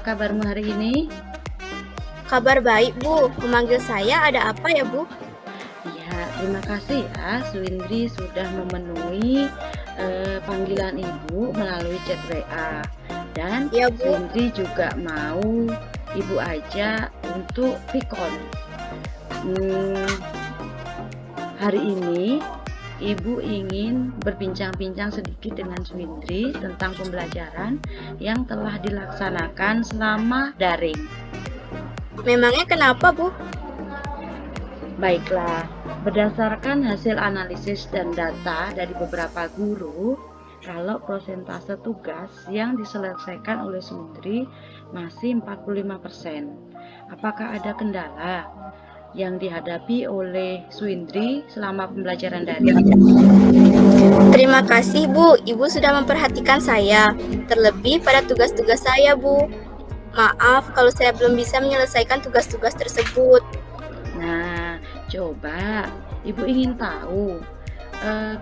kabarmu hari ini? Kabar baik, Bu. Memanggil saya ada apa ya, Bu? Ya, terima kasih ya, Swindri sudah memenuhi panggilan Ibu melalui chat WA. Dan Iya, Bu. Swindri juga mau Ibu ajak untuk Vicon. Hari ini Ibu ingin berbincang-bincang sedikit dengan Swindri tentang pembelajaran yang telah dilaksanakan selama daring. Memangnya kenapa, Bu? Baiklah, berdasarkan hasil analisis dan data dari beberapa guru, kalau prosentase tugas yang diselesaikan oleh Swindri masih 45%. Apakah ada kendala yang dihadapi oleh Swindri selama pembelajaran daring? Terima kasih, Bu. Ibu sudah memperhatikan saya, terlebih pada tugas-tugas saya, Bu. Maaf kalau saya belum bisa menyelesaikan tugas-tugas tersebut. Nah, coba Ibu ingin tahu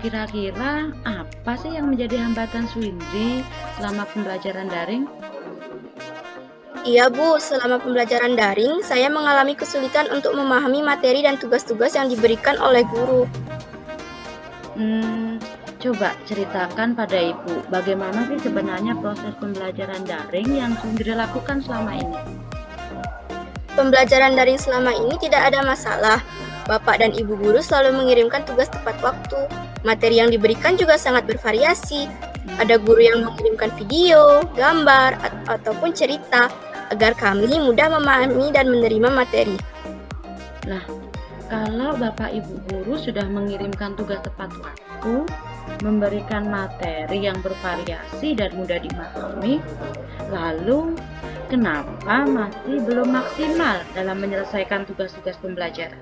kira-kira apa sih yang menjadi hambatan Swindri selama pembelajaran daring? Iya, Bu. Selama pembelajaran daring, saya mengalami kesulitan untuk memahami materi dan tugas-tugas yang diberikan oleh guru. Coba ceritakan pada Ibu, bagaimana sih sebenarnya proses pembelajaran daring yang Swindri lakukan selama ini? Pembelajaran daring selama ini tidak ada masalah. Bapak dan Ibu guru selalu mengirimkan tugas tepat waktu. Materi yang diberikan juga sangat bervariasi. Ada guru yang mengirimkan video, gambar, ataupun cerita agar kami mudah memahami dan menerima materi. Nah, kalau Bapak Ibu guru sudah mengirimkan tugas tepat waktu, memberikan materi yang bervariasi dan mudah dimahami, lalu kenapa masih belum maksimal dalam menyelesaikan tugas-tugas pembelajaran?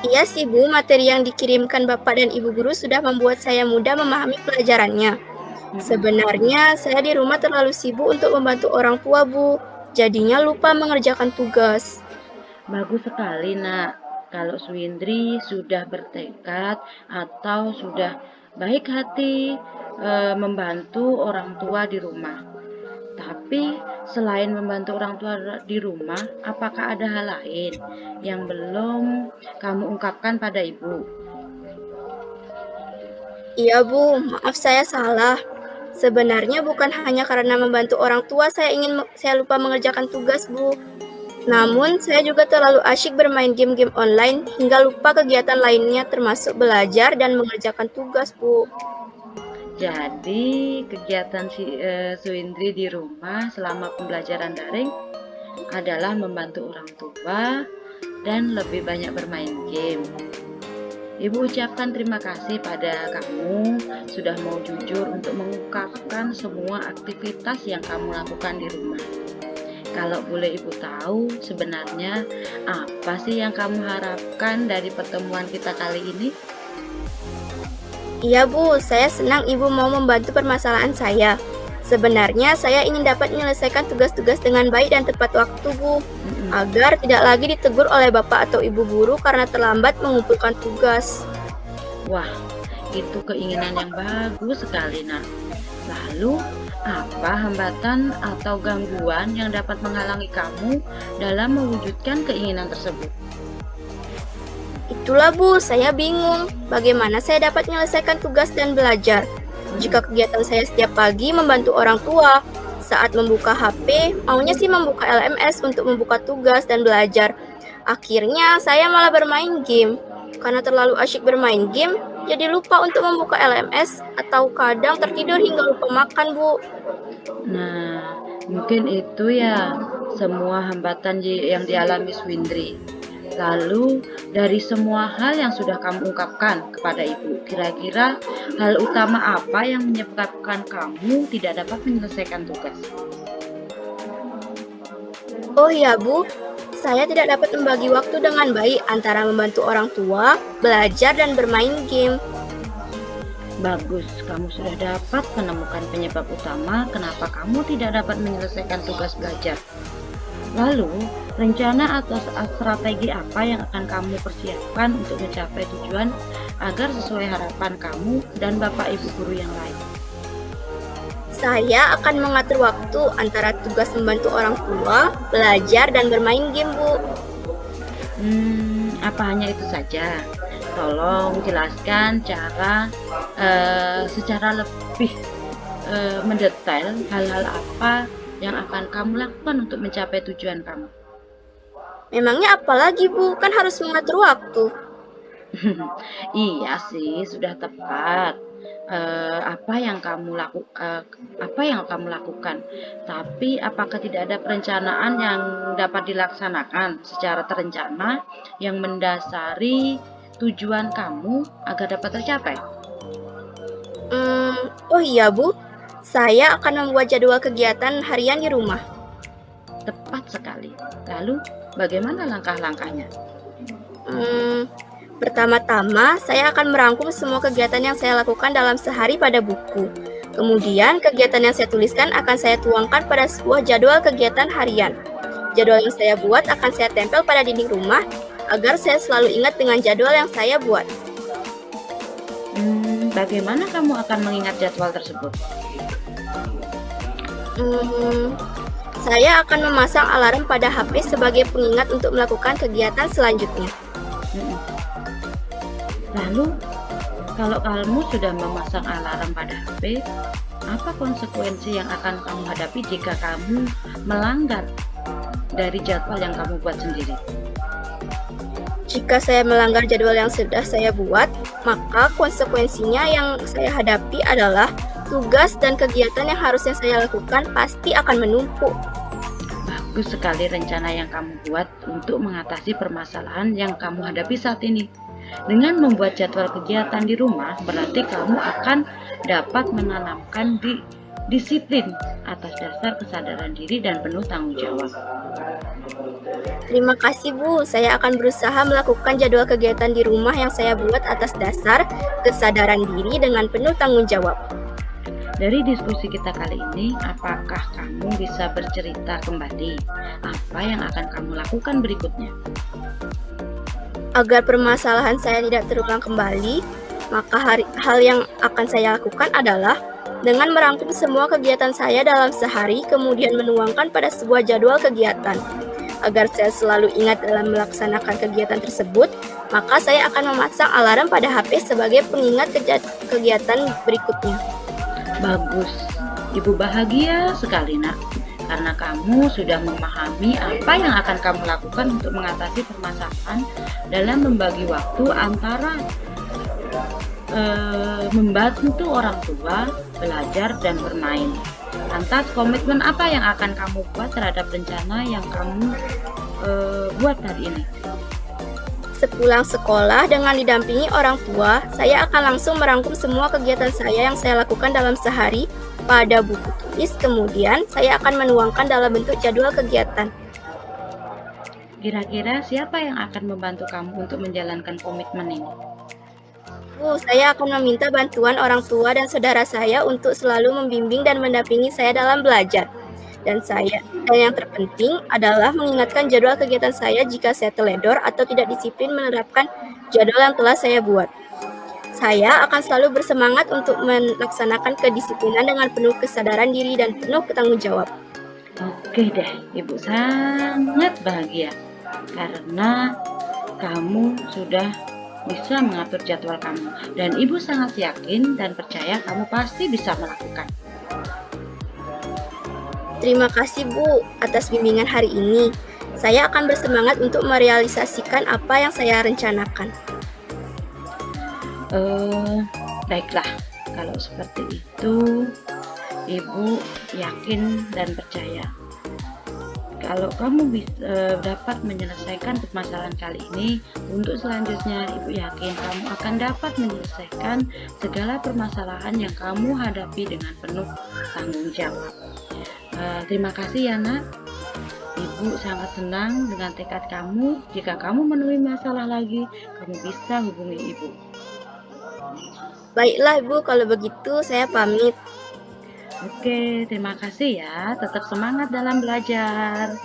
Iya sih, Bu, materi yang dikirimkan Bapak dan Ibu guru sudah membuat saya mudah memahami pelajarannya. Sebenarnya saya di rumah terlalu sibuk untuk membantu orang tua, Bu. Jadinya lupa mengerjakan tugas. Bagus sekali, Nak. Kalau Swindri sudah bertekad atau sudah baik hati membantu orang tua di rumah. Tapi selain membantu orang tua di rumah, apakah ada hal lain yang belum kamu ungkapkan pada Ibu? Iya, Bu, maaf saya salah. Sebenarnya bukan hanya karena membantu orang tua saya lupa mengerjakan tugas, Bu. Namun, saya juga terlalu asyik bermain game-game online hingga lupa kegiatan lainnya termasuk belajar dan mengerjakan tugas, Bu. Jadi, kegiatan Swindri di rumah selama pembelajaran daring adalah membantu orang tua dan lebih banyak bermain game. Ibu ucapkan terima kasih pada kamu sudah mau jujur untuk mengungkapkan semua aktivitas yang kamu lakukan di rumah. Kalau boleh Ibu tahu, sebenarnya apa sih yang kamu harapkan dari pertemuan kita kali ini? Iya, Bu, saya senang Ibu mau membantu permasalahan saya. Sebenarnya saya ingin dapat menyelesaikan tugas-tugas dengan baik dan tepat waktu, Bu, agar tidak lagi ditegur oleh Bapak atau Ibu guru karena terlambat mengumpulkan tugas. Wah, itu keinginan yang bagus sekali, Nak. Lalu, apa hambatan atau gangguan yang dapat menghalangi kamu dalam mewujudkan keinginan tersebut? Itulah, Bu, saya bingung bagaimana saya dapat menyelesaikan tugas dan belajar. Jika kegiatan saya setiap pagi membantu orang tua, saat membuka HP, maunya sih membuka LMS untuk membuka tugas dan belajar. Akhirnya saya malah bermain game. Karena terlalu asyik bermain game, jadi lupa untuk membuka LMS atau kadang tertidur hingga lupa makan, Bu. Nah, mungkin itu ya semua hambatan yang dialami Swindri. Lalu, dari semua hal yang sudah kamu ungkapkan kepada Ibu, kira-kira hal utama apa yang menyebabkan kamu tidak dapat menyelesaikan tugas? Oh iya, Bu, saya tidak dapat membagi waktu dengan baik antara membantu orang tua, belajar, dan bermain game. Bagus, kamu sudah dapat menemukan penyebab utama kenapa kamu tidak dapat menyelesaikan tugas belajar. Lalu, rencana atau strategi apa yang akan kamu persiapkan untuk mencapai tujuan agar sesuai harapan kamu dan Bapak Ibu guru yang lain? Saya akan mengatur waktu antara tugas membantu orang tua, belajar, dan bermain game, Bu. Apa hanya itu saja? Tolong jelaskan secara lebih mendetail hal-hal apa yang akan kamu lakukan untuk mencapai tujuan kamu. Memangnya apa lagi, Bu? Kan harus mengatur waktu. Iya sih, sudah tepat. Apa yang kamu lakukan? Tapi apakah tidak ada perencanaan yang dapat dilaksanakan secara terencana yang mendasari tujuan kamu agar dapat tercapai? Oh iya, Bu. Saya akan membuat jadwal kegiatan harian di rumah. Tepat sekali. Lalu, bagaimana langkah-langkahnya? Pertama-tama, saya akan merangkum semua kegiatan yang saya lakukan dalam sehari pada buku. Kemudian, kegiatan yang saya tuliskan akan saya tuangkan pada sebuah jadwal kegiatan harian. Jadwal yang saya buat akan saya tempel pada dinding rumah agar saya selalu ingat dengan jadwal yang saya buat. Bagaimana kamu akan mengingat jadwal tersebut? Saya akan memasang alarm pada HP sebagai pengingat untuk melakukan kegiatan selanjutnya. Lalu, kalau kamu sudah memasang alarm pada HP, apa konsekuensi yang akan kamu hadapi jika kamu melanggar dari jadwal yang kamu buat sendiri? Jika saya melanggar jadwal yang sudah saya buat, maka konsekuensinya yang saya hadapi adalah tugas dan kegiatan yang harusnya saya lakukan pasti akan menumpuk. Bagus sekali rencana yang kamu buat untuk mengatasi permasalahan yang kamu hadapi saat ini. Dengan membuat jadwal kegiatan di rumah, berarti kamu akan dapat menanamkan disiplin atas dasar kesadaran diri dan penuh tanggung jawab. Terima kasih, Bu. Saya akan berusaha melakukan jadwal kegiatan di rumah yang saya buat atas dasar kesadaran diri dengan penuh tanggung jawab. Dari diskusi kita kali ini, apakah kamu bisa bercerita kembali apa yang akan kamu lakukan berikutnya? Agar permasalahan saya tidak terulang kembali, maka hal yang akan saya lakukan adalah dengan merangkum semua kegiatan saya dalam sehari, kemudian menuangkan pada sebuah jadwal kegiatan. Agar saya selalu ingat dalam melaksanakan kegiatan tersebut, maka saya akan memasang alarm pada HP sebagai pengingat kegiatan berikutnya. Bagus, Ibu bahagia sekali, Nak, karena kamu sudah memahami apa yang akan kamu lakukan untuk mengatasi permasalahan dalam membagi waktu antara membantu orang tua, belajar, dan bermain. Lantas, komitmen apa yang akan kamu buat terhadap rencana yang kamu buat hari ini? Sepulang sekolah dengan didampingi orang tua, saya akan langsung merangkum semua kegiatan saya yang saya lakukan dalam sehari pada buku tulis, kemudian saya akan menuangkan dalam bentuk jadwal kegiatan. Kira-kira siapa yang akan membantu kamu untuk menjalankan komitmen ini? Saya akan meminta bantuan orang tua dan saudara saya untuk selalu membimbing dan mendampingi saya dalam belajar. Dan yang terpenting adalah mengingatkan jadwal kegiatan saya jika saya teledor atau tidak disiplin menerapkan jadwal yang telah saya buat. Saya akan selalu bersemangat untuk melaksanakan kedisiplinan dengan penuh kesadaran diri dan penuh bertanggung jawab. Oke deh, Ibu sangat bahagia karena kamu sudah bisa mengatur jadwal kamu, dan Ibu sangat yakin dan percaya kamu pasti bisa melakukan. Terima kasih, Bu, atas bimbingan hari ini. Saya akan bersemangat untuk merealisasikan apa yang saya rencanakan. Baiklah, kalau seperti itu, Ibu yakin dan percaya kalau kamu dapat menyelesaikan permasalahan kali ini. Untuk selanjutnya, Ibu yakin kamu akan dapat menyelesaikan segala permasalahan yang kamu hadapi dengan penuh tanggung jawab. Terima kasih ya, Nak. Ibu sangat senang dengan tekad kamu. Jika kamu menemui masalah lagi, kamu bisa hubungi Ibu. Baiklah, Bu, kalau begitu saya pamit. Oke, terima kasih ya. Tetap semangat dalam belajar.